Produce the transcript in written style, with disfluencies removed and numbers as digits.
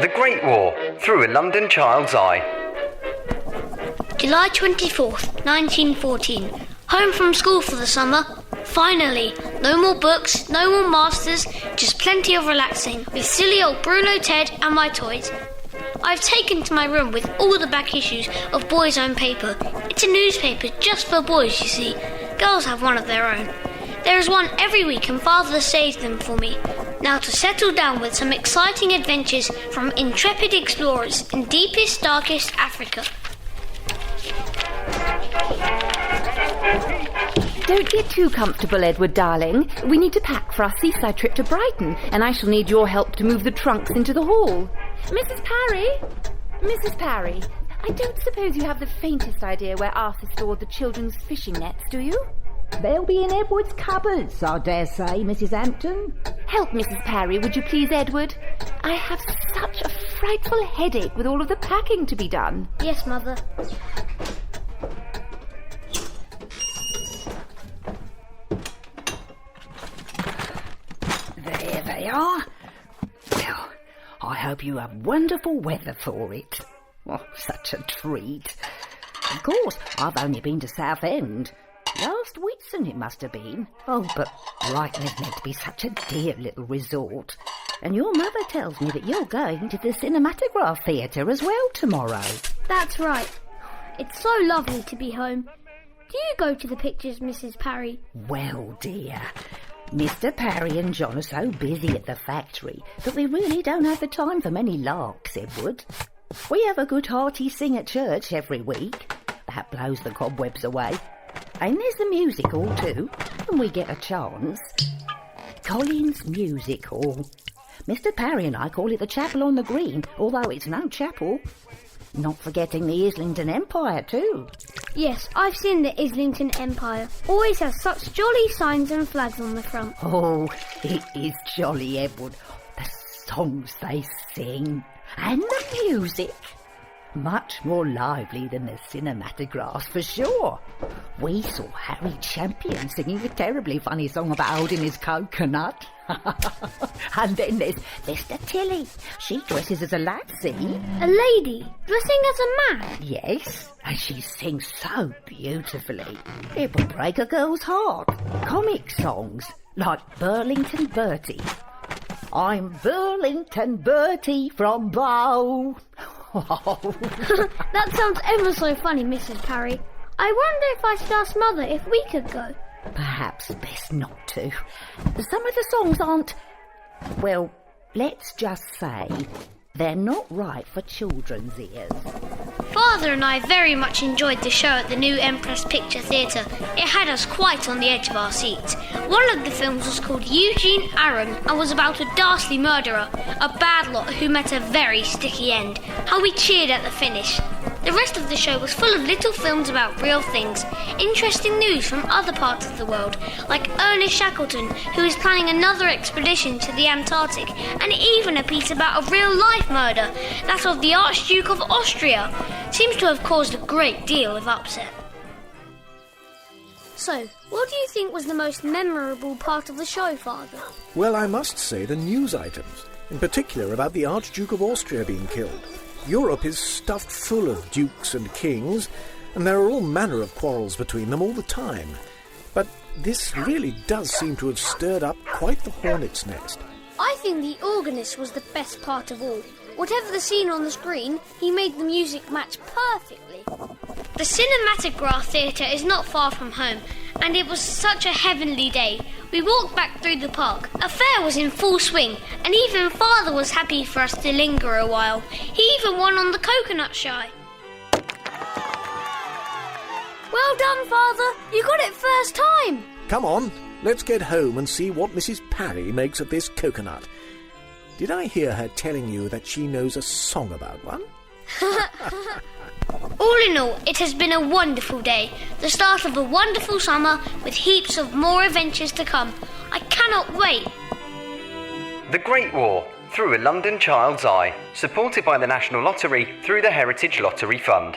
The Great War, through a London child's eye. July 24th, 1914. Home from school for the summer. Finally, no more books, no more masters, just plenty of relaxing with silly old Bruno, Ted and my toys. I've taken to my room with all the back issues of Boys' Own Paper. It's a newspaper just for boys, you see. Girls have one of their own. There is one every week and Father saves them for me. Now to settle down with some exciting adventures from intrepid explorers in deepest, darkest Africa. Don't get too comfortable, Edward, darling. We need to pack for our seaside trip to Brighton, and I shall need your help to move the trunks into the hall. Mrs Parry? Mrs Parry, I don't suppose you have the faintest idea where Arthur stored the children's fishing nets, do you? They'll be in Edward's cupboards, I dare say, Mrs Hampton. Help Mrs Parry, would you please, Edward? I have such a frightful headache with all of the packing to be done. Yes, Mother. There they are. Well, I hope you have wonderful weather for it. Oh, such a treat. Of course, I've only been to Southend. Last Whitsun it must have been. Oh, but Brighton is meant to be such a dear little resort. And your mother tells me that you're going to the Cinematograph Theatre as well tomorrow. That's right. It's so lovely to be home. Do you go to the pictures, Mrs Parry? Well, dear, Mr Parry and John are so busy at the factory that we really don't have the time for many larks, Edward. We have a good hearty sing at church every week. That blows the cobwebs away. And there's the music hall too, when we get a chance. Collins Music Hall. Mr Parry and I call it the Chapel on the Green, although it's no chapel. Not forgetting the Islington Empire too. Yes, I've seen the Islington Empire. Always has such jolly signs and flags on the front. Oh, it is jolly, Edward. The songs they sing and the music. Much more lively than the cinematographs, for sure. We saw Harry Champion singing a terribly funny song about holding his coconut. And then there's Mr Tilly. She dresses as a lassie. A lady dressing as a man? Yes, and she sings so beautifully. It would break a girl's heart. Comic songs, like Burlington Bertie. I'm Burlington Bertie from Bow. That sounds ever so funny, Mrs Parry. I wonder if I should ask Mother if we could go. Perhaps best not to. Some of the songs aren't, well, let's just say they're not right for children's ears. Father and I very much enjoyed the show at the new Empress Picture Theatre. It had us quite on the edge of our seats. One of the films was called Eugene Aram and was about a ghastly murderer, a bad lot who met a very sticky end. How we cheered at the finish. The rest of the show was full of little films about real things, interesting news from other parts of the world, like Ernest Shackleton, who is planning another expedition to the Antarctic, and even a piece about a real-life murder, that of the Archduke of Austria. Seems to have caused a great deal of upset. So, what do you think was the most memorable part of the show, Father? Well, I must say the news items, in particular about the Archduke of Austria being killed. Europe is stuffed full of dukes and kings, and there are all manner of quarrels between them all the time. But this really does seem to have stirred up quite the hornet's nest. I think the organist was the best part of all. Whatever the scene on the screen, he made the music match perfectly. The Cinematograph Theatre is not far from home, and it was such a heavenly day. We walked back through the park. A fair was in full swing, and even Father was happy for us to linger a while. He even won on the coconut shy. Well done, Father. You got it first time. Come on, let's get home and see what Mrs Parry makes of this coconut. Did I hear her telling you that she knows a song about one? All in all, it has been a wonderful day, the start of a wonderful summer with heaps of more adventures to come. I cannot wait. The Great War, through a London child's eye, supported by the National Lottery through the Heritage Lottery Fund.